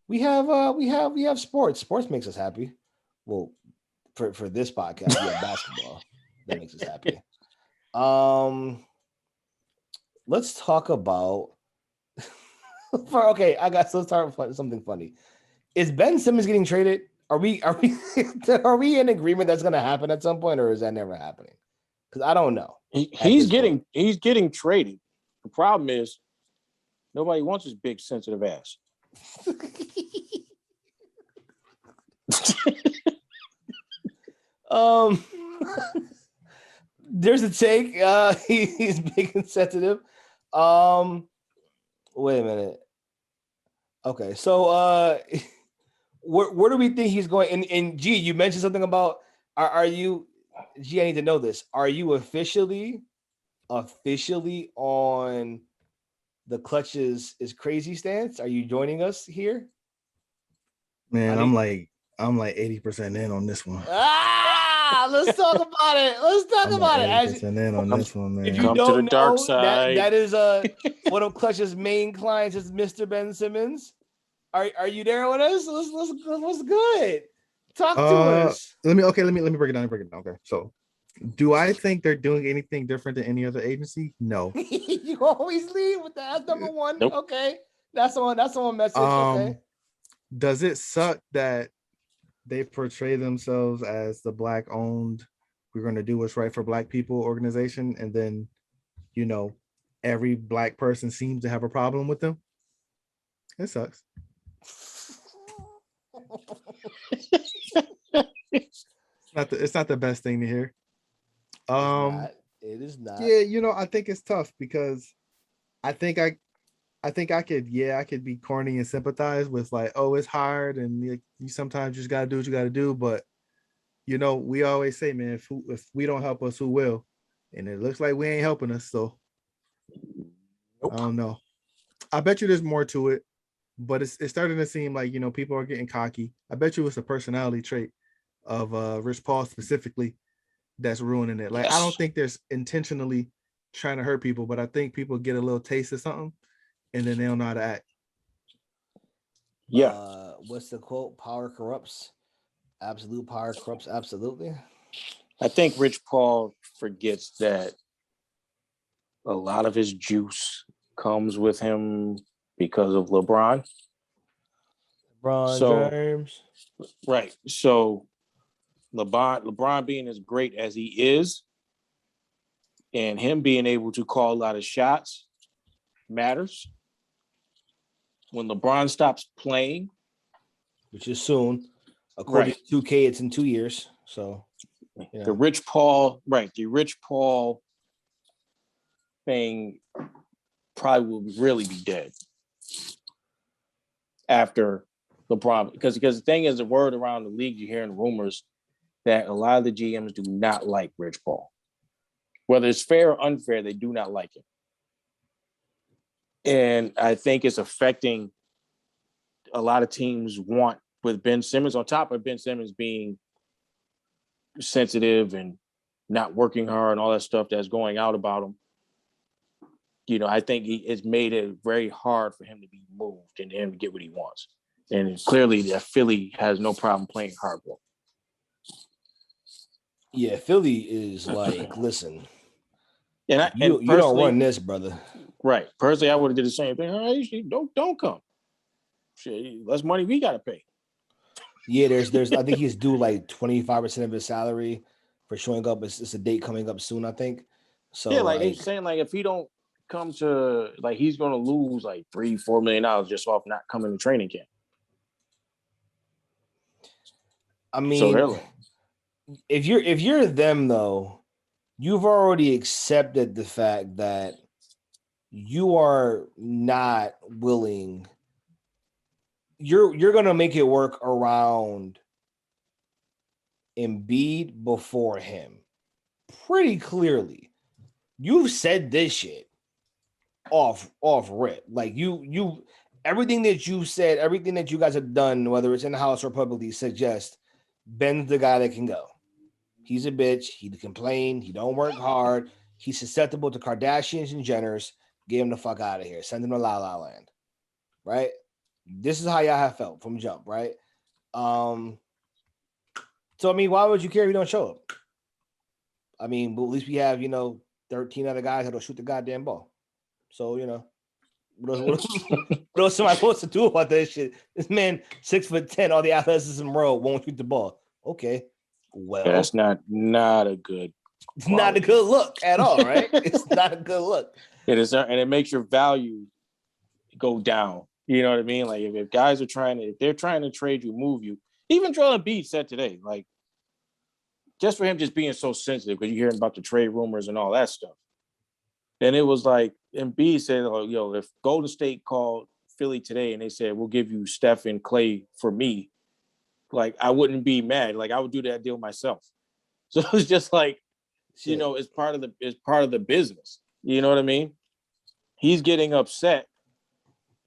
We have sports. Sports makes us happy. Well, for this podcast, we have basketball that makes us happy. Um, let's talk about. Okay, I got. So let's start with something funny. Is Ben Simmons getting traded? Are we are we in agreement that's going to happen at some point, or is that never happening? Because I don't know. He's getting traded. The problem is nobody wants his big sensitive ass. um, there's a take. He's big and sensitive. Wait a minute. Okay, so where do we think he's going? And G, you mentioned something about are you? G, I need to know this. Are you officially on the Clutches is crazy stance? Are you joining us here? Man, I'm like 80% in on this one. Let's talk about it. Let's talk about it. 80% in on this one, man. If you Come don't to the know, dark side. that is one of Clutch's main clients is Mr. Ben Simmons. Are you there with us? What's good? Talk to us. Let me break it down. Okay, so do I think they're doing anything different than any other agency? No. You always lead with that. That's number one. Nope. Okay, that's the one message. Okay. Does it suck that they portray themselves as the Black-owned, we're going to do what's right for Black people organization, and then, every Black person seems to have a problem with them? It sucks. It's not the best thing to hear. It is not. Yeah, I think it's tough because I think I could be corny and sympathize with like, oh, it's hard and you sometimes just gotta do what you gotta do. But we always say, man, if we don't help us, who will? And it looks like we ain't helping us. So nope. I don't know. I bet you there's more to it, but it's starting to seem like people are getting cocky. I bet you it's a personality trait of Rich Paul specifically that's ruining it. Like, yes. I don't think there's intentionally trying to hurt people, but I think people get a little taste of something and then they don't know how to act. Yeah. What's the quote? Power corrupts. Absolute power corrupts absolutely. I think Rich Paul forgets that a lot of his juice comes with him because of LeBron. James. Right. So LeBron being as great as he is and him being able to call a lot of shots matters. When LeBron stops playing, which is soon, according to 2K, it's in 2 years. So the Rich Paul thing probably will really be dead after LeBron, because the thing is, the word around the league, you're hearing rumors that a lot of the GMs do not like Rich Paul. Whether it's fair or unfair, they do not like him. And I think it's affecting a lot of teams want with Ben Simmons, on top of Ben Simmons being sensitive and not working hard and all that stuff that's going out about him. I think it's made it very hard for him to be moved and him to get what he wants. And clearly that Philly has no problem playing hardball. Yeah, Philly is like, listen, and you don't run this, brother. Right. Personally, I would have did the same thing. All right, don't come. Shit, less money we gotta pay. Yeah, there's I think he's due like 25% of his salary for showing up. It's a date coming up soon, I think. So yeah, like they're saying, like if he don't come to, like, he's gonna lose like $3-4 million just off not coming to training camp. I mean, so if you're them though, you've already accepted the fact that you are not willing. You're gonna make it work around Embiid before him, pretty clearly. You've said this shit off rip. Like you everything that you said, everything that you guys have done, whether it's in the house or publicly, suggests Ben's the guy that can go. He's a bitch. He complain. He don't work hard. He's susceptible to Kardashians and Jenners. Get him the fuck out of here. Send him to La La Land. Right? This is how y'all have felt from jump, right? So I mean, why would you care if you don't show up? I mean, but at least we have 13 other guys that'll shoot the goddamn ball. So what else somebody supposed to do about that shit? This man 6'10", all the athleticism in the world won't shoot the ball. Okay, well, that's not a good. It's not a good look at all, right? It's not a good look. It is, and it makes your value go down. You know what I mean? Like if guys are if they're trying to trade you, move you. Even Joel Embiid said today, like just for him just being so sensitive because you're hearing about the trade rumors and all that stuff. And it was like Embiid said, "Oh, yo, if Golden State called Philly today and they said we'll give you Steph and Clay for me, like I wouldn't be mad. Like I would do that deal myself." So it's just like, it's part of the business. You know what I mean? He's getting upset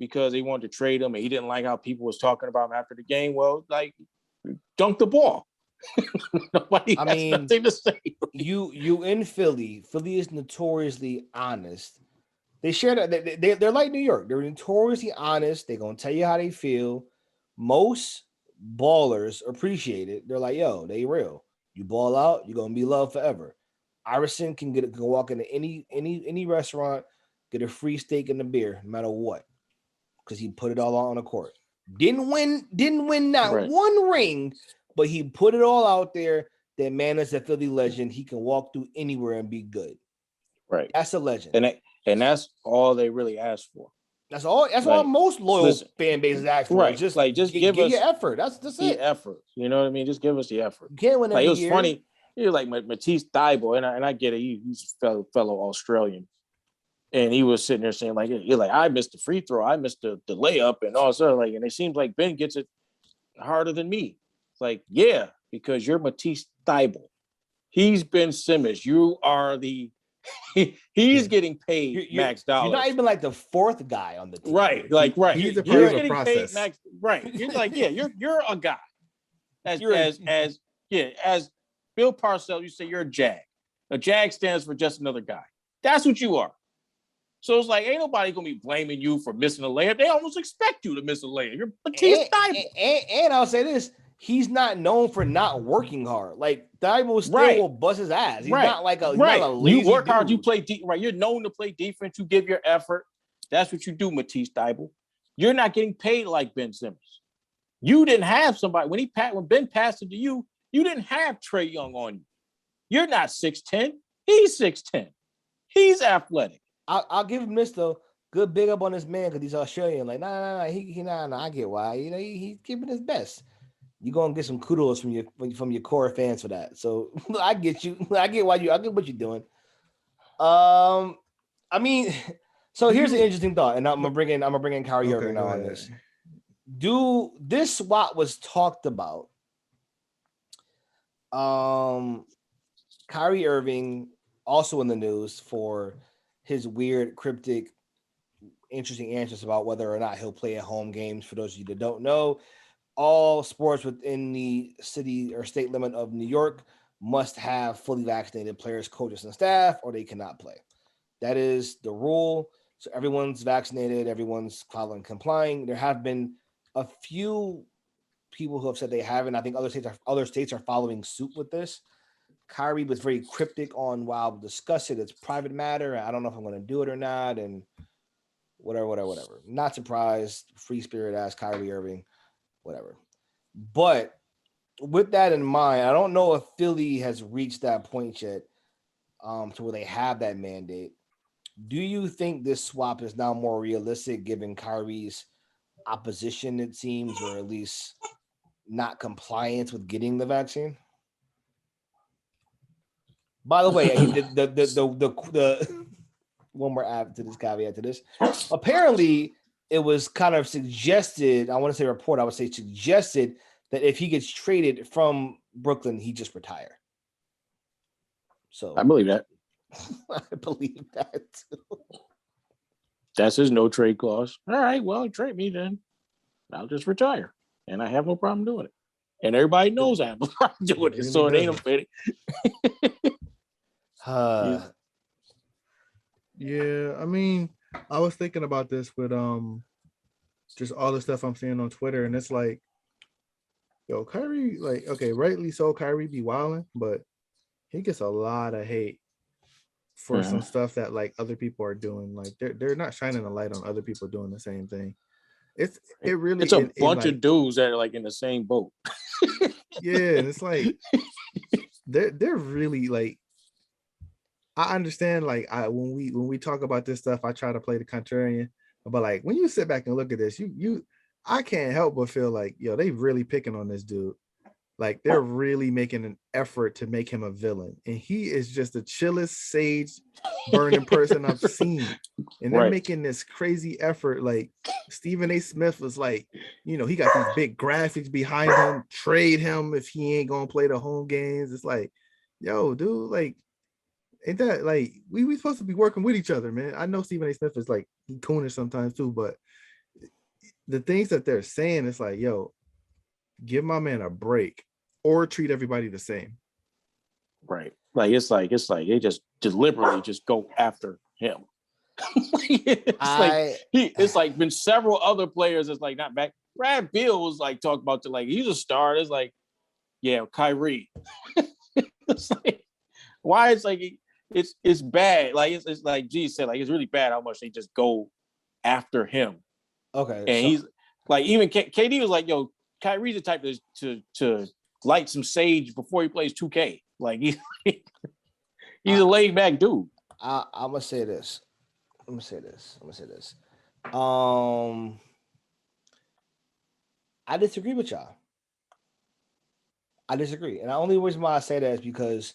because they wanted to trade him and he didn't like how people was talking about him after the game. Well, like dunk the ball. Nobody has nothing to say. You in Philly. Philly is notoriously honest. They share that they're like New York. They're notoriously honest. They're gonna tell you how they feel. Most ballers appreciate it. They're like, yo, they real. You ball out, you're gonna be loved forever. Iverson can walk into any restaurant, get a free steak and a beer, no matter what, because he put it all on the court. Didn't win not one ring, but he put it all out there. That man is a Philly legend. He can walk through anywhere and be good. Right. That's a legend. And that's all they really ask for. That's all. That's all most loyal fan bases ask for. Right. Just give us your effort. That's the it. effort. You know what I mean? Just give us the effort. You can't win every year. It was year. funny. You're like Matisse Thybulle, and I get it. He's a fellow Australian. And he was sitting there saying, like, you're like, I missed the free throw, I missed the layup, and all so like, and it seems like Ben gets it harder than me. It's like, yeah, because you're Matisse Thybulle. He's Ben Simmons. You are he's getting paid max dollars. You're not even like the fourth guy on the team. Right. Like, right. He's a part of the process. Max, right. You're like, yeah, you're a guy. As Bill Parcells, you say you're a JAG. A JAG stands for just another guy. That's what you are. So it's like, ain't nobody gonna be blaming you for missing a layup. They almost expect you to miss a layup. You're Matisse Thybulle. And I'll say this: he's not known for not working hard. Like Thybulle still will bust his ass. He's not like a not a lazy You work hard. dude. You play right. You're known to play defense. You give your effort. That's what you do, Matisse Thybulle. You're not getting paid like Ben Simmons. You didn't have somebody when Ben passed it to you. You didn't have Trae Young on you. You're not 6'10". He's 6'10". He's athletic. I'll give him this though. Good big up on this man because he's Australian. Like, nah. I get why. He's giving his best. You're gonna get some kudos from your core fans for that. So I get you. I get what you're doing. I mean, so here's an interesting thought, and I'm gonna bring in Kyrie Irving now on this. This swap was talked about. Kyrie Irving also in the news for his weird, cryptic, interesting answers about whether or not he'll play at home games. For those of you that don't know, all sports within the city or state limit of New York must have fully vaccinated players, coaches, and staff, or they cannot play. That is the rule. So everyone's vaccinated, everyone's following, complying. There have been a few people who have said they haven't. I think other states are following suit with this. Kyrie was very cryptic on, well, I'll discuss it. It's private matter. I don't know if I'm going to do it or not. And whatever. Not surprised. Free spirit ass Kyrie Irving, whatever. But with that in mind, I don't know if Philly has reached that point yet to where they have that mandate. Do you think this swap is now more realistic given Kyrie's opposition, it seems, or at least not compliance with getting the vaccine? By the way, the one more add to this caveat to this. Apparently, it was kind of suggested. I want to say report. I would say suggested that if he gets traded from Brooklyn, he just retire. So I believe that. I believe that too. That's his no trade clause. All right, well, trade me then. I'll just retire, and I have no problem doing it. And everybody knows I have no problem doing it, so it ain't a pity. Yeah, I mean, I was thinking about this with just all the stuff I'm seeing on Twitter, and it's like, yo, Kyrie, like, okay, rightly so, Kyrie be wilding, but he gets a lot of hate for some stuff that like other people are doing. Like they're not shining a light on other people doing the same thing. It really It's a it bunch like of dudes that are like in the same boat. yeah, and it's like they're really like I understand like when we talk about this stuff, I try to play the contrarian, but like when you sit back and look at this, you I can't help but feel like yo, they really picking on this dude. Like they're really making an effort to make him a villain, and he is just the chillest sage burning person I've seen. And they're making this crazy effort. Like Stephen A. Smith was like, you know, he got these big graphics behind him. Trade him if he ain't gonna play the home games. It's like, yo, dude, like, ain't that like we supposed to be working with each other, man? I know Stephen A. Smith is like he coonish sometimes too, but the things that they're saying, it's like, yo, give my man a break or treat everybody the same. Right. Like it's like they just deliberately just go after him. It's like been several other players that's like not back. Brad Beal was like talked about to like he's a star. It's like, yeah, Kyrie. It's like why it's like it's bad. Like it's like G said, like it's really bad how much they just go after him. Okay. And he's like even KD was like, yo, Kyrie's the type to light some sage before he plays 2K. Like he's a laid back dude. I'm gonna say this. I disagree with y'all. I disagree. And the only reason why I say that is because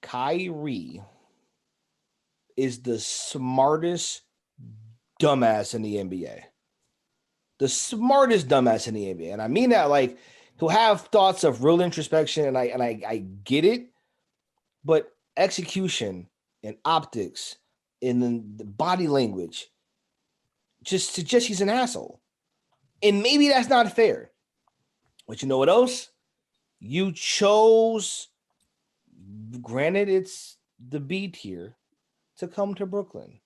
Kyrie is the smartest dumbass in the NBA. The smartest dumbass in the NBA. And I mean that like he'll have thoughts of real introspection, and I get it, but execution and optics and then the body language just suggests he's an asshole. And maybe that's not fair. But you know what else? You chose, granted it's the B tier, to come to Brooklyn.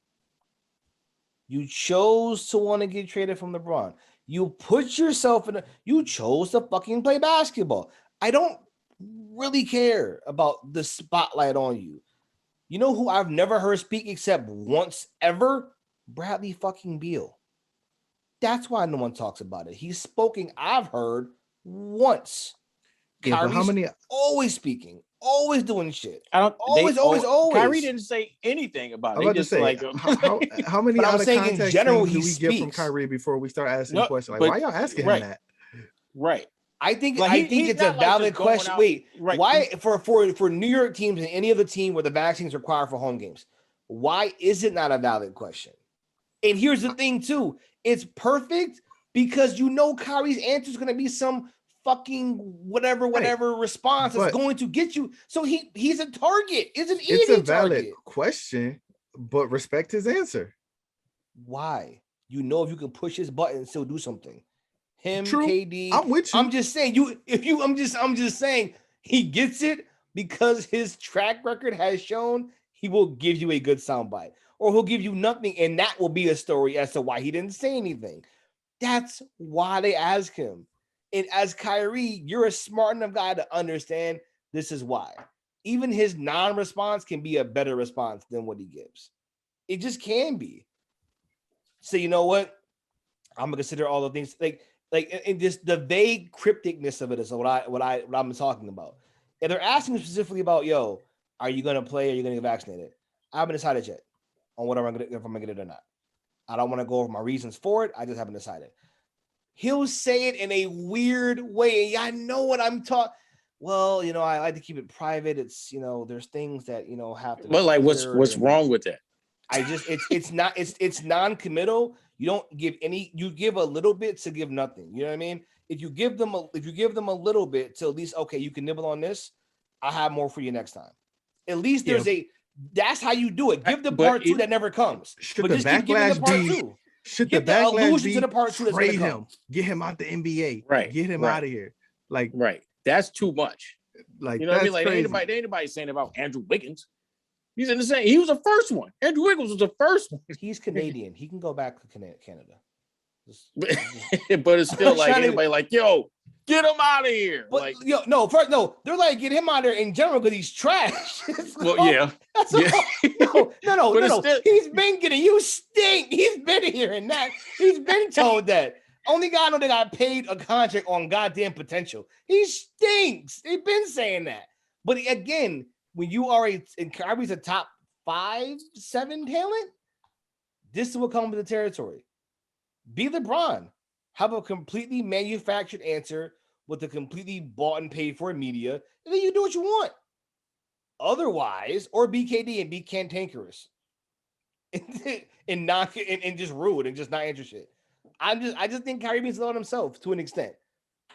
You chose to want to get traded from LeBron. You put yourself you chose to fucking play basketball. I don't really care about the spotlight on you. You know who I've never heard speak except once ever? Bradley fucking Beal. That's why no one talks about it. He's spoken, I've heard, once. Yeah, Kyrie's but how many always speaking, always doing shit. Always. Always. Kyrie didn't say anything about it. I'm about to say, how many but I'm out of saying in context general, things do he we get from speaks. Kyrie before we start asking the question? Like, why y'all asking him that? Right. I think Like, I think it's a valid question. Wait, why for New York teams and any other team where the vaccine is required for home games? Why is it not a valid question? And here's the thing too: it's perfect because you know Kyrie's answer is going to be some fucking whatever response that's going to get you. So he's a target. It's an easy target. It's a valid question, but respect his answer. Why? You know if you can push his button and still do something. Him, True. KD. I'm with you. I'm just saying I'm just saying he gets it because his track record has shown he will give you a good soundbite, or he'll give you nothing, and that will be a story as to why he didn't say anything. That's why they ask him. And as Kyrie, you're a smart enough guy to understand this is why. Even his non-response can be a better response than what he gives. It just can be. So you know what? I'm gonna consider all the things like and just the vague crypticness of it is what I'm talking about. If they're asking specifically about, yo, are you gonna play? Are you gonna get vaccinated? I haven't decided yet on what I'm gonna, if I'm gonna get it or not. I don't want to go over my reasons for it. I just haven't decided. He'll say it in a weird way. I know what I'm talking. Well, you know, I like to keep it private. It's, you know, there's things that, you know, have to. Well, like what's wrong with that? It's non-committal. You don't give any. You give a little bit to give nothing. You know what I mean? If you give them a little bit to at least, okay, you can nibble on this. I'll have more for you next time. At least there's that's how you do it. Give the part two that never comes. Should the backlash be? Should the backlash be? To the part two that's trade him. Get him out the NBA. Right. Get him out of here. Like right. That's too much. Like you know what I mean? Like ain't anybody saying about Andrew Wiggins. He's in the same. He was the first one. Andrew Wiggins was the first one. He's Canadian. He can go back to Canada. But it's still like anybody like, yo, get him out of here. But Like, no, they're like, get him out of there in general because he's trash. well, yeah. That's Yeah. No. He's been getting you stink. He's been here and that. He's been told that. Only guy I know that got paid a contract on goddamn potential. He stinks. They've been saying that. But again, when you are and Kyrie's a top 5, 7 talent, this is what comes with the territory. Be LeBron. Have a completely manufactured answer with a completely bought and paid for media, and then you do what you want. Otherwise, or be KD and be cantankerous and just rude and just not interested. I just think Kyrie needs to know himself to an extent.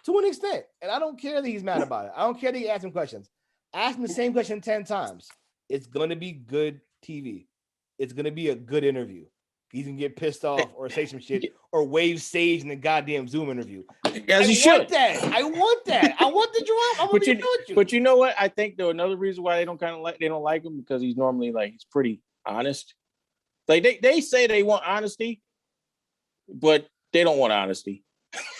And I don't care that he's mad about it. I don't care that he asks him questions. Ask him the same question 10 times. It's gonna be good TV. It's gonna be a good interview. He's gonna get pissed off or say some shit or wave sage in the goddamn Zoom interview. As he should. I want that. I want the drama. But you know what? I think though another reason why they don't like him because he's normally like he's pretty honest. Like they say they want honesty, but they don't want honesty.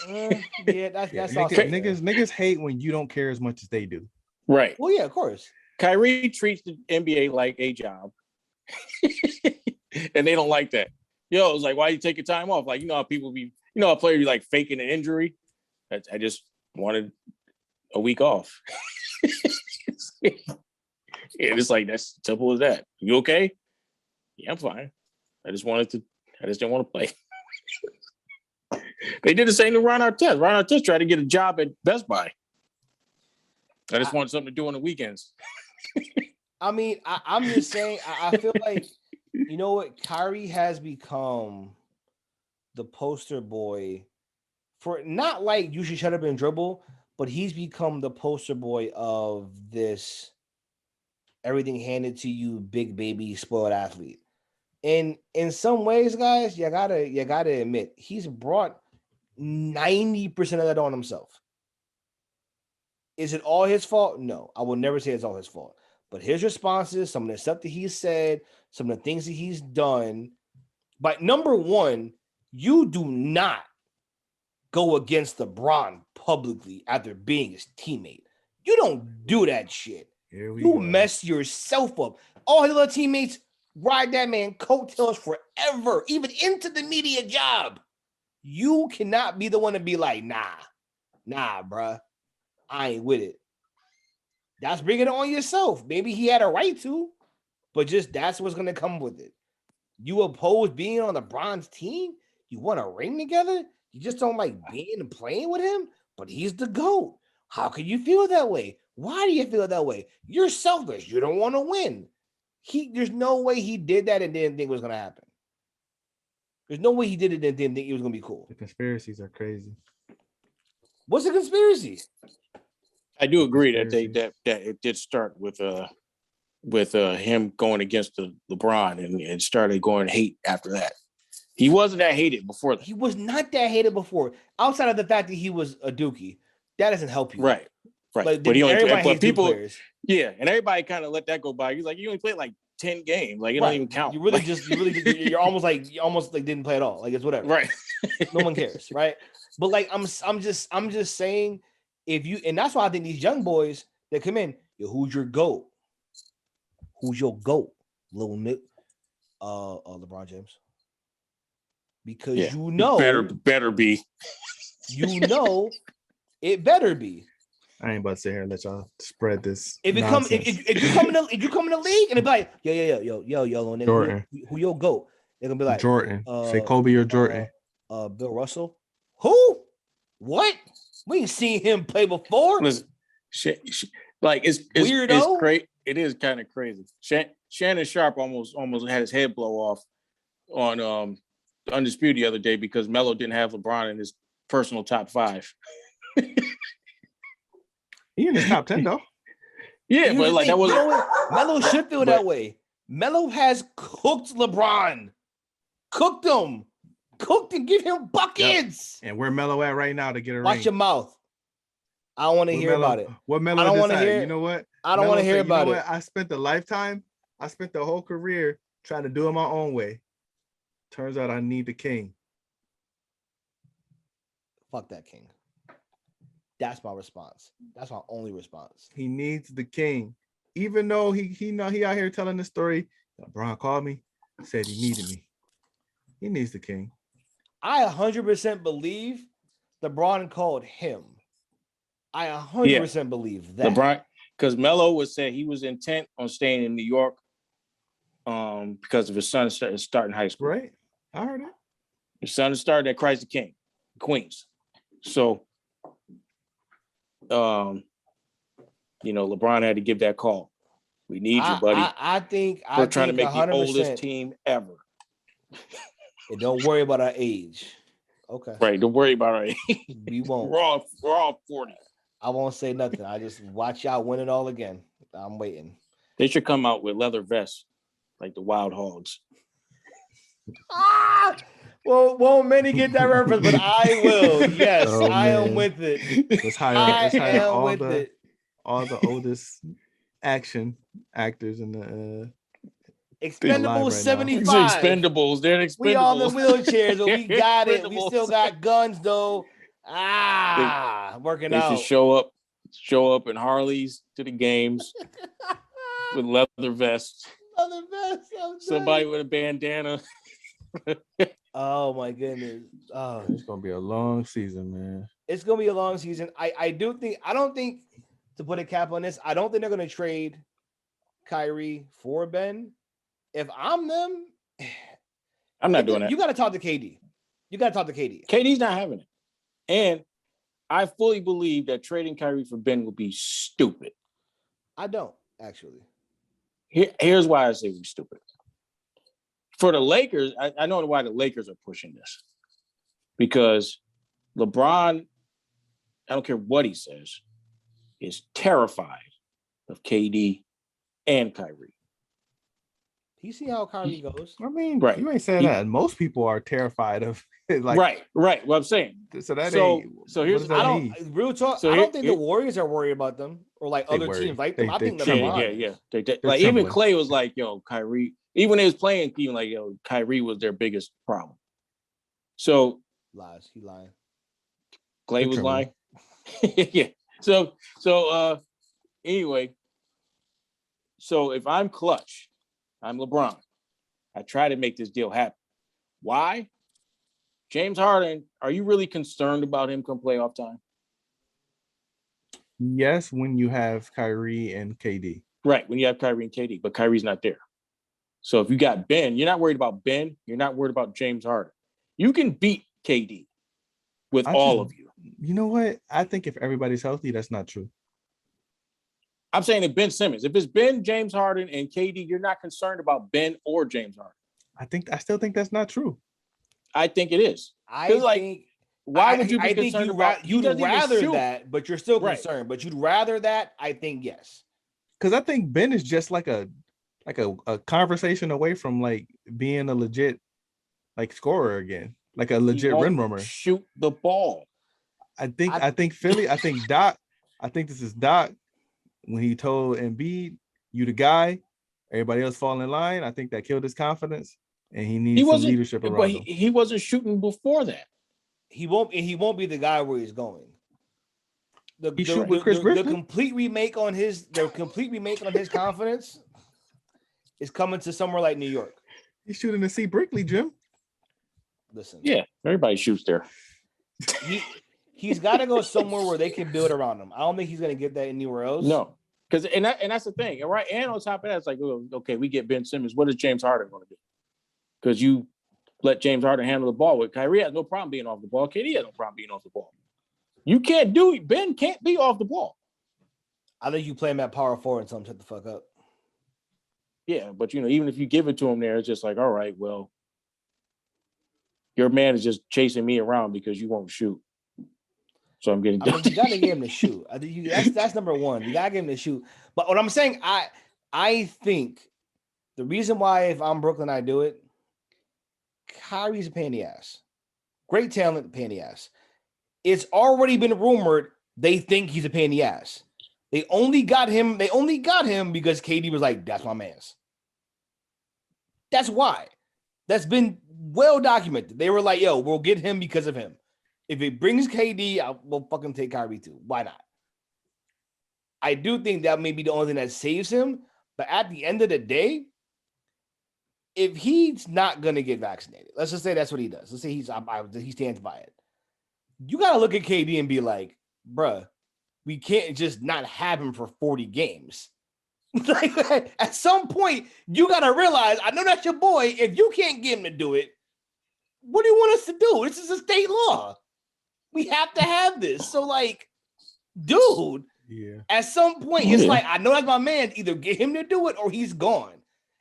That's niggas hate when you don't care as much as they do. Right. Well, yeah, of course. Kyrie treats the NBA like a job, and they don't like that. Yo, it's like, why you taking time off? Like, you know how people be, you know, how players be like faking an injury. I just wanted a week off. And it's like that's simple as that. You okay? Yeah, I'm fine. I just didn't want to play. They did the same to Ron Artest. Ron Artest tried to get a job at Best Buy. I just wanted something to do on the weekends. I mean, I'm just saying, I feel like, you know what? Kyrie has become the poster boy for not like you should shut up and dribble, but he's become the poster boy of this everything handed to you, big baby, spoiled athlete. And in some ways, guys, you gotta admit, he's brought 90% of that on himself. Is it all his fault? No, I will never say it's all his fault. But his responses, some of the stuff that he's said, some of the things that he's done. But number one, you do not go against LeBron publicly after being his teammate. You don't do that shit. You mess yourself up. All his other teammates ride that man coattails forever, even into the media job. You cannot be the one to be like, nah, bruh. I ain't with it. That's bringing it on yourself. Maybe he had a right to, but just that's what's going to come with it. You oppose being on LeBron's team? You want a ring together? You just don't like being and playing with him? But he's the GOAT. How can you feel that way? Why do you feel that way? You're selfish. You don't want to win. There's no way he did that and didn't think it was going to happen. There's no way he did it and didn't think it was going to be cool. The conspiracies are crazy. What's the conspiracy? I do agree that it did start with him going against the LeBron and started going hate after that. He wasn't that hated before that. He was not that hated before. Outside of the fact that he was a dookie, that doesn't help you. Right. Like, but he only played, but people, players. Yeah, and everybody kind of let that go by. He's like, you only played like 10 games, like it don't even count. You're almost like didn't play at all. Like it's whatever. Right. No one cares, right? But like I'm just saying, if you, and that's why I think these young boys that come in, yo, who's your GOAT? Who's your GOAT? Little Nick, LeBron James. Because you know better be. You know it better be. I ain't about to sit here and let y'all spread this. If you come in the league and they be like, yo, nigga, Jordan. who your GOAT? They're gonna be like Jordan. Say Kobe or Jordan. Bill Russell. Who? What? We ain't seen him play before. Listen, it's weirdo. It's great. It is kind of crazy. Shannon Sharp almost had his head blow off on Undisputed the other day because Melo didn't have LeBron in his personal top 5. He in his top 10 though. Yeah, but like that was Melo should feel that way. Melo has cooked LeBron, cooked him, and give him buckets. Yep. And where Melo at right now to get a ring? Watch your mouth. I don't want to hear about it. What Melo? I don't want to hear. You know what? I don't want to hear about it. I spent a lifetime I spent the whole career trying to do it my own way. Turns out I need the king. Fuck that king. That's my response. That's my only response. He needs the king. Even though he out here telling the story, LeBron called me, said he needed me. He needs the king. I 100% believe LeBron called him. I 100% believe that. LeBron, because Melo was saying he was intent on staying in New York because of his son starting high school. Right. I heard it. His son is starting at Christ the King, Queens. So, LeBron had to give that call. We need you, buddy. I think we're trying to make 100%. the oldest team ever. And don't worry about our age. Okay. Right. Don't worry about our age. We won't. We're all 40. I won't say nothing. I just watch y'all win it all again. I'm waiting. They should come out with leather vests like the Wild Hogs. Well, many get that reference, but I will. Yes, I am with it. Let's hire all the oldest action actors in the Expendables 75. Expendables. They're Expendables. We all in wheelchairs, but we got it. We still got guns though. Working out. They should show up in Harleys to the games with leather vests. Leather vests. Somebody with a bandana. Oh my goodness. Oh, it's gonna be a long season, man. It's gonna be a long season. I don't think to put a cap on this, I don't think they're gonna trade Kyrie for Ben. If I'm them, I'm not doing that. You gotta talk to KD. KD's not having it. And I fully believe that trading Kyrie for Ben would be stupid. I don't actually. Here's why I say we're stupid. For the Lakers, I know why the Lakers are pushing this. Because LeBron, I don't care what he says, is terrified of KD and Kyrie. You see how Kyrie goes? I mean, right. You ain't saying that. Most people are terrified of it. Like, right. What I'm saying. So here's real talk. I don't think the Warriors are worried about them or like other teams like them. I think yeah. Like even Clay was like, yo, Kyrie. Even when they was playing, even like, yo, Kyrie was their biggest problem. So lies. He lying. Clay was lying. Yeah. So anyway. So if I'm clutch, I'm LeBron. I try to make this deal happen. Why? James Harden, are you really concerned about him come playoff time? Yes, when you have Kyrie and KD. Right, when you have Kyrie and KD, but Kyrie's not there. So if you got Ben, you're not worried about Ben. You're not worried about James Harden. You can beat KD with all of you. You know what? I think if everybody's healthy, that's not true. I'm saying if Ben Simmons, if it's Ben, James Harden, and KD, you're not concerned about Ben or James Harden. I still think that's not true. I think it is. Why would you be concerned about? You'd rather that, but you're still concerned. But you'd rather that? I think yes. Because I think Ben is just like a conversation away from like being a legit like scorer again, like a legit rim runner. Shoot the ball. I think Philly. I think Doc. I think this is Doc. When he told Embiid, "You the guy," everybody else fall in line. I think that killed his confidence, and he needs some leadership around him. He wasn't shooting before that. He won't be the guy where he's going. The complete remake on his confidence is coming to somewhere like New York. He's shooting to see Brickley, Jim. Listen, yeah, everybody shoots there. He's got to go somewhere where they can build around him. I don't think he's going to get that anywhere else. No, because that's the thing, right? And on top of that, it's like, okay, we get Ben Simmons. What is James Harden going to do? Because you let James Harden handle the ball. With Kyrie has no problem being off the ball. KD has no problem being off the ball. Ben can't be off the ball. I think you play him at power forward and tell him shut the fuck up. Yeah, but even if you give it to him there, it's just like, all right, well, your man is just chasing me around because you won't shoot. So I'm getting. You got to get him to shoot. I think that's number one. You got to get him to shoot. But what I'm saying, I think the reason why if I'm Brooklyn, I do it. Kyrie's a pain in the ass. Great talent, pain in the ass. It's already been rumored they think he's a pain in the ass. They only got him because KD was like, "That's my man's." That's why. That's been well documented. They were like, yo, we'll get him because of him. If it brings KD, we'll fucking take Kyrie too. Why not? I do think that may be the only thing that saves him. But at the end of the day, if he's not going to get vaccinated, let's just say that's what he does. Let's say he stands by it. You got to look at KD and be like, bruh, we can't just not have him for 40 games. Like, at some point, you got to realize, I know that's your boy. If you can't get him to do it, what do you want us to do? This is a state law. We have to have this. So, like, dude, at some point, it's like, I know that's my man. Either get him to do it or he's gone.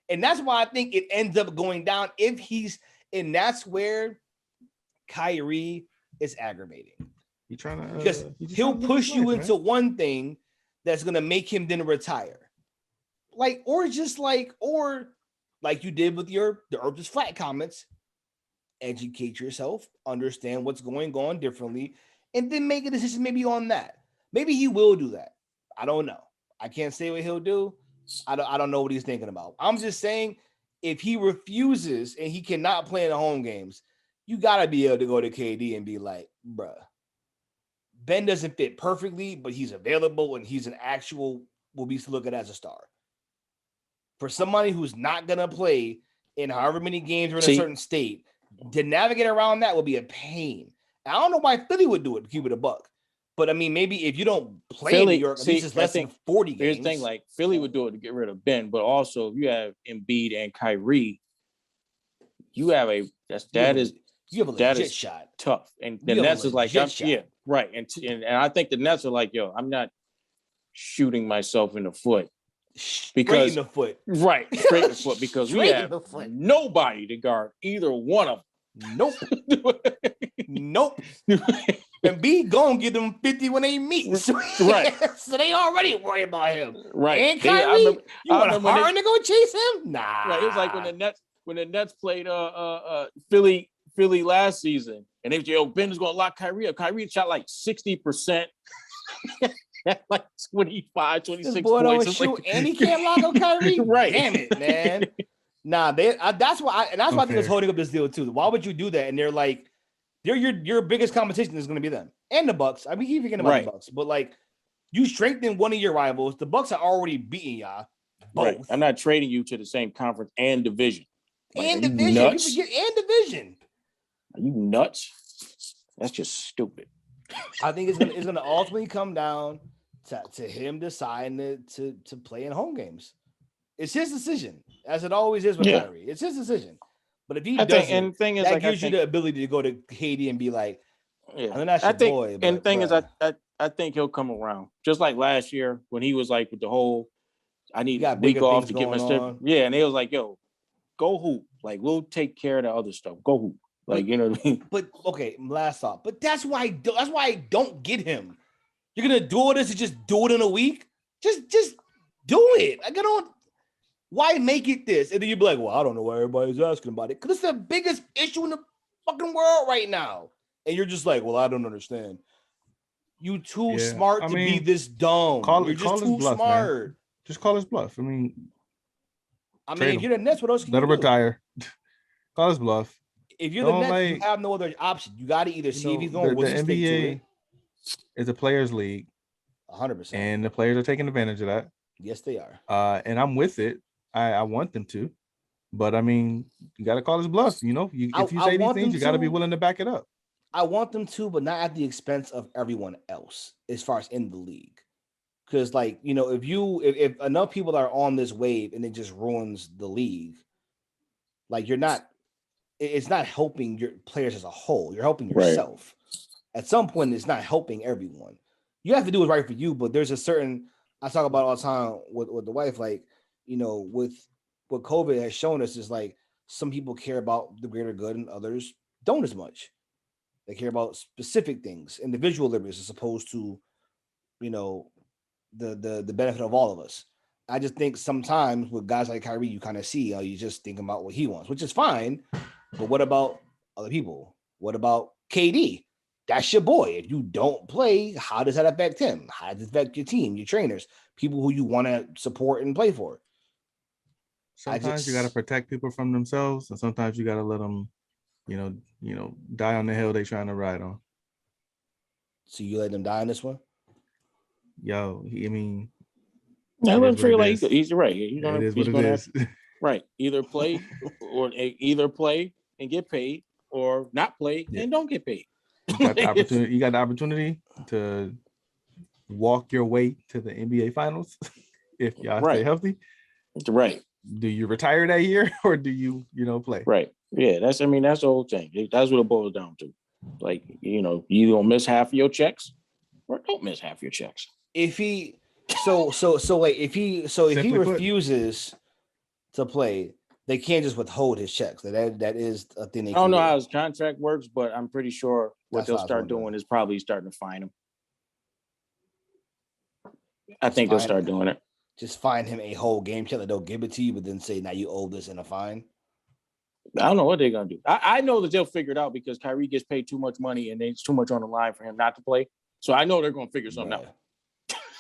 And that's why I think it ends up going down and that's where Kyrie is aggravating. Because he'll push you into one thing that's going to make him then retire. Like, or like you did with the Earth is flat comments, educate yourself, understand what's going on differently, and then make a decision maybe on that. Maybe he will do that. I don't know. I can't say what he'll do. I don't know what he's thinking about. I'm just saying, if he refuses and he cannot play in the home games, you got to be able to go to KD and be like, bruh, Ben doesn't fit perfectly, but he's available and he's will be looked at as a star. For somebody who's not going to play in however many games or in a certain state, to navigate around that will be a pain. I don't know why Philly would do it to keep it a buck. But I mean, maybe if you don't play in New York, at least it's less than 40 games. Here's the thing, like Philly would do it to get rid of Ben, but also if you have Embiid and Kyrie, you have a legit shot. Tough. And the Nets is like, yeah, right. And I think the Nets are like, yo, I'm not shooting myself in the foot. Because straight in the foot. Right, straight in the foot. Because we have nobody to guard either one of them. Nope. And B gonna get them 50 when they meet. So, right. So they already worry about him. Right. And Kyrie, you want Harden to go chase him? Nah. Right. It was like when the Nets played Philly last season, and they were Ben is gonna lock Kyrie up. Kyrie shot like 60%. Like 25, 26 this boy points. Don't shoot, and he can't lock up Kyrie. Right. Damn it, man. Nah, that's why I think it's holding up this deal too. Why would you do that? And they're like, your biggest competition is going to be them and the Bucks. I mean, keep forgetting about the Bucks, but like, you strengthen one of your rivals. The Bucks are already beating y'all. Both. Right. I'm not trading you to the same conference and division. And division. And division. Are you nuts? That's just stupid. I think it's gonna ultimately come down to him deciding to play in home games. It's his decision, as it always is with Kyrie. It's his decision. But if he doesn't, that gives you the ability to go to KD and be like, I mean, that's your boy. And the thing is, I think he'll come around. Just like last year when he was like with the whole, I need a week off to get my stuff. Yeah, and they was like, yo, go hoop. Like, we'll take care of the other stuff. Go hoop. Like, you know what I mean? But okay, last thought. But that's why I don't get him. You're gonna do all this and just do it in a week? Just do it. Like, I don't. Why make it this? And then you'd be like, well, I don't know why everybody's asking about it. Because it's the biggest issue in the fucking world right now. And you're just like, well, I don't understand. You too smart to be this dumb. You're just too bluff, smart. Man. Just call his bluff. I mean, if you're the Nets, what else can let you him do? retire. Call his bluff. If you're the Nets, you have no other option. You got to either see if he's going to stick to it. It's a players' league. 100%. And the players are taking advantage of that. Yes, they are. And I'm with it. I want them to. But, I mean, you got to call his bluff. You know, if you say these things, you got to be willing to back it up. I want them to, but not at the expense of everyone else as far as in the league. Because, like, you know, if enough people are on this wave and it just ruins the league, like, it's not helping your players as a whole. You're helping yourself. Right. At some point, it's not helping everyone. You have to do what's right for you, but there's a certain, I talk about all the time with the wife, like, you know, with what COVID has shown us is like some people care about the greater good and others don't as much. They care about specific things, individual liberties, as opposed to, you know, the benefit of all of us. I just think sometimes with guys like Kyrie, you kind of see how you just think about what he wants, which is fine. But what about other people? What about KD? That's your boy. If you don't play, how does that affect him? How does it affect your team, your trainers, people who you want to support and play for? sometimes you got to protect people from themselves, and sometimes you got to let them, die on the hill they trying to ride on. So you let them die in this one? Yo, I mean, I wouldn't feel like he's right. He's gonna right. Either play and get paid, or not play and don't get paid. You got the opportunity. You got the opportunity to walk your way to the NBA Finals if y'all stay healthy. Right. Do you retire that year or do you play? Right. Yeah. That's the whole thing. That's what it boils down to. Like, you don't miss half of your checks or don't miss half your checks. If he if he refuses to play, they can't just withhold his checks. That is a thing. I don't know how his contract works, but I'm pretty sure what they'll start doing is probably starting to fine him. I think they'll start doing it. Just fine him a whole game check. They'll give it to you, but then say, now you owe this in a fine. I don't know what they're going to do. I know that they'll figure it out because Kyrie gets paid too much money and it's too much on the line for him not to play. So I know they're going to figure something out.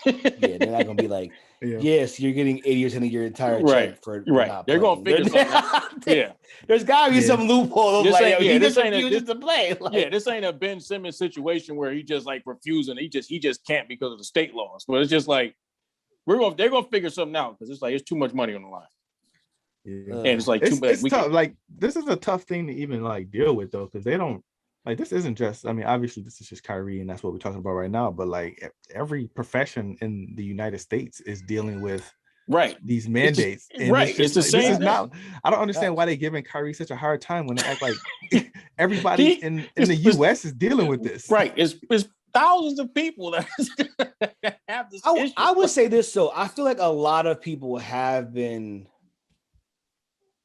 Yeah, they're not going to be like, yes, you're getting 80% of your entire check for not they're going to figure something out. Yeah. There's got to be some loophole. This refuses to play. This ain't a Ben Simmons situation where he just like refusing. He just can't because of the state laws. But it's just like, they're going to figure something out because it's like, it's too much money on the line. Yeah. And it's like, it's tough. Like, this is a tough thing to even like deal with though, because they don't, like, this isn't just, I mean, obviously this is just Kyrie and that's what we're talking about right now, but like every profession in the United States is dealing with these mandates. It's the same. This is not, I don't understand why they're giving Kyrie such a hard time when they act like everybody in the US is dealing with this. Right. It's thousands of people that have this issue. I would say this, so I feel like a lot of people have been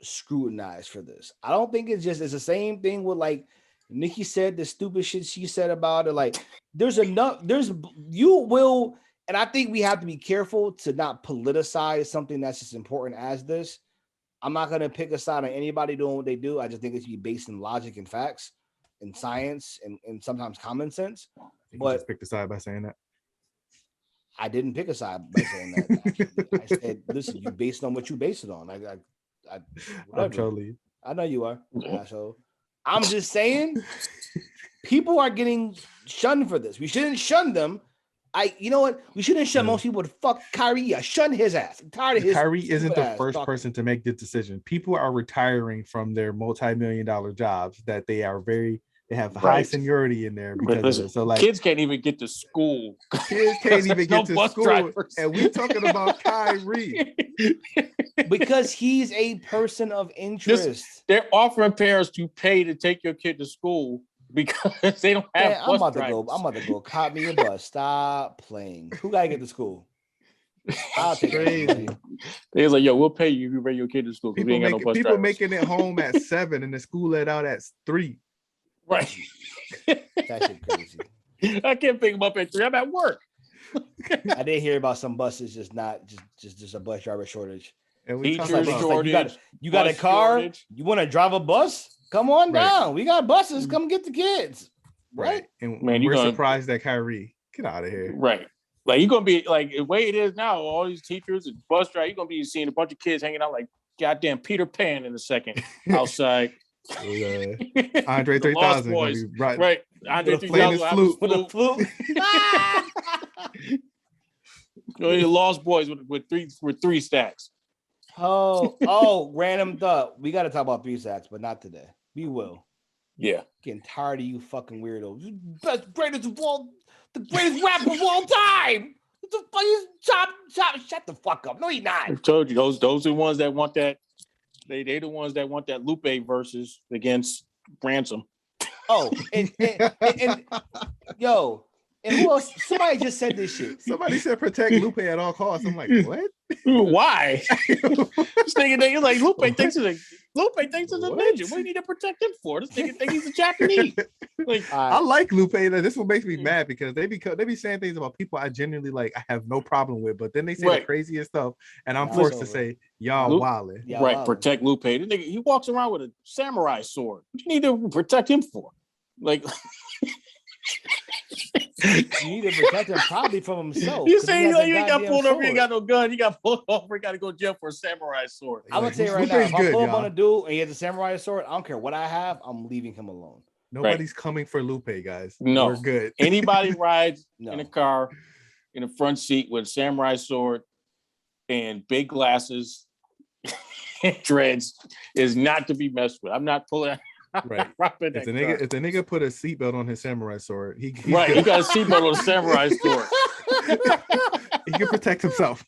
scrutinized for this. I don't think it's the same thing with like Nikki said, the stupid shit she said about it. Like, you will, and I think we have to be careful to not politicize something that's as important as this. I'm not going to pick a side on anybody doing what they do. I just think it should be based in logic and facts and science and sometimes common sense. But you just picked a side by saying that. I didn't pick a side by saying that. I said, listen, you based on what you base it on. I'm totally. I know you are, asshole. I'm just saying, people are getting shunned for this. We shouldn't shun them. You know what? We shouldn't shun most people to fuck Kyrie. Shun his ass. I'm tired of his. Kyrie isn't the first person to make this decision. People are retiring from their multi-million-dollar jobs that they have high seniority in there because of it. So like, kids can't even get to school. Kids can't even get to school. Drivers. And we're talking about Kyrie. Because he's a person of interest. They're offering parents to pay to take your kid to school because they don't have bus drivers. I'm about to go cop me a bus. Stop playing. Who gotta get to school? I'll take crazy. They're like, yo, we'll pay you if you bring your kid to school. People making it home at 7 and the school let out at 3. Right. That shit crazy. I can't pick them up at 3. I'm at work. I did hear about some buses just a bus driver shortage. And we shortage. You got a car? Shortage. You want to drive a bus? Come on down. We got buses. Come get the kids. Right. And we're surprised that Kyrie. Get out of here. Right. Like, you're gonna be like the way it is now. All these teachers and bus drivers. You're gonna be seeing a bunch of kids hanging out like goddamn Peter Pan in a second outside. Andre 3000 right. Andre 3000 with a flute. You Lost Boys with three stacks. Random thought. We got to talk about 3 stacks, but not today. We will. Yeah. Getting tired of you fucking weirdos. The greatest rapper of all time. The funniest shut the fuck up. No, he's not. I told you those are the ones that want that. They the ones that want that Lupe versus against Ransom. Oh, and yo, and who else? Somebody just said this shit. Somebody said protect Lupe at all costs. I'm like, what? Why? This nigga like Lupe thinks he's a ninja. What do you need to protect him for? This nigga think he's a Japanese. Like, I like Lupe. This what makes me mad because they be saying things about people I genuinely like. I have no problem with, but then they say the craziest stuff, and I'm forced to say y'all wildin'. Right, protect Lupe. This nigga, he walks around with a samurai sword. What do you need to protect him for? Like, You need to protect him probably from himself. You 'cause he say has a you ain't got goddamn pulled over, you ain't sword. got no gun, you got pulled over, you got to go to jail for a samurai sword. I'm gonna Like, tell you right now, Lupe's if I good, pull up y'all. on a dude and he has a samurai sword, I don't care what I have, I'm leaving him alone. Nobody's coming for Lupe, guys. No. We're good. Anybody rides No. in a car in the front seat with a samurai sword and big glasses and dreads is not to be messed with. I'm not pulling. Right. If the nigga put a seatbelt on his samurai sword, he's right, good. he got a seatbelt on a samurai sword. He can protect himself.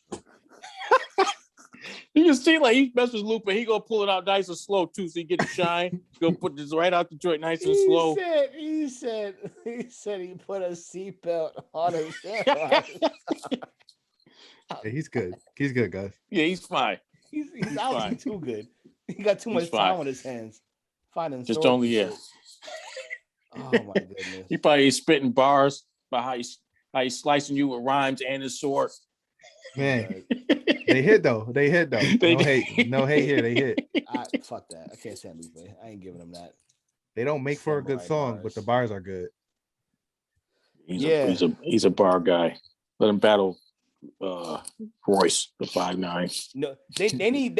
You can see like he messes with Lupe, he gonna pull it out nice and slow too, so he get the shine. He's gonna put this right out the joint nice and slow. He said he put a seatbelt on his samurai. Yeah, he's good. He's good, guys. Yeah, he's fine. He's obviously too good. He got too much time on his hands. Finding just swords only and yeah. shit. Oh my goodness. He probably spitting bars about how he's slicing you with rhymes and his sword. Man, they hit though. They hit though. No hate here. They hit. Fuck that. I can't stand Lupe. I ain't giving him that. They don't make for a good song, but the bars are good. He's a bar guy. Let him battle Royce, the 5'9". No, they need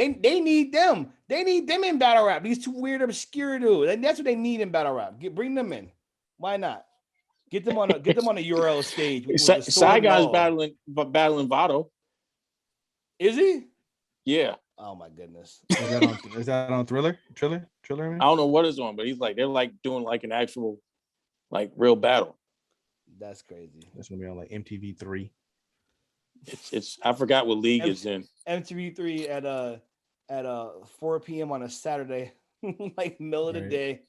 them. They need them in battle rap. These two weird, obscure dudes. And that's what they need in battle rap. Bring them in. Why not? Get them on a URL stage. Saigon's battling Votto. Is he? Yeah. Oh my goodness. Is that on Thriller? Man? I don't know what it's on, but they're like doing like an actual like real battle. That's crazy. That's gonna be on like MTV3. It's I forgot what league it's in. MTV3 at 4 p.m. on a Saturday, like middle of the day,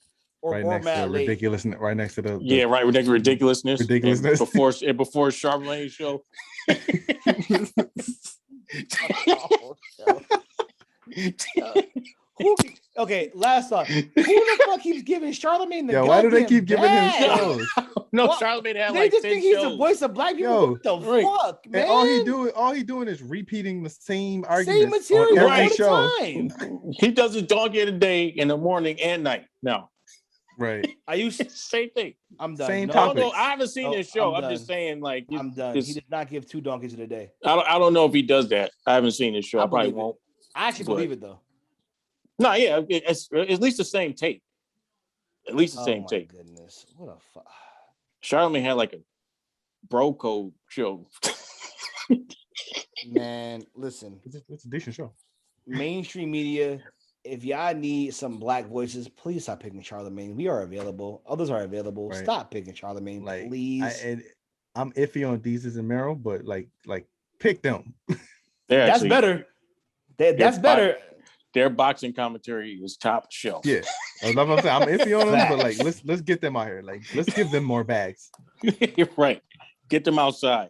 or right or next mad to late. ridiculousness. Right next to the right next to ridiculousness. Ridiculousness before Charlamagne's show. Okay, last thought. Who the fuck keeps giving Charlamagne the why do they keep giving him bag? shows? No, Charlamagne had They like just 10 think he's shows. the voice of black people. What the fuck, man? And all he doing is repeating the same arguments same material on every all the show. time. He does a donkey in the day, in the morning and night. No. Right. I used same thing. I'm done. Same no, topics. No, I haven't seen his show. I'm just saying, like, I'm done. He did not give 2 donkeys in a day. I don't know if he does that. I haven't seen his show. I probably won't. I actually believe it though. No, yeah, it's at least the same tape. At least the same tape. Goodness, what a fuck. Charlamagne had like a bro code show. Man, listen. It's a decent show. Mainstream media, if y'all need some black voices, please stop picking Charlamagne. We are available. Others are available. Right. Stop picking Charlamagne, please. I'm iffy on Deezus and Merrill, but like pick them. That's better. That's better. Their boxing commentary is top shelf. Yeah, I'm iffy on them, but like let's get them out here. Like let's give them more bags. Right, get them outside.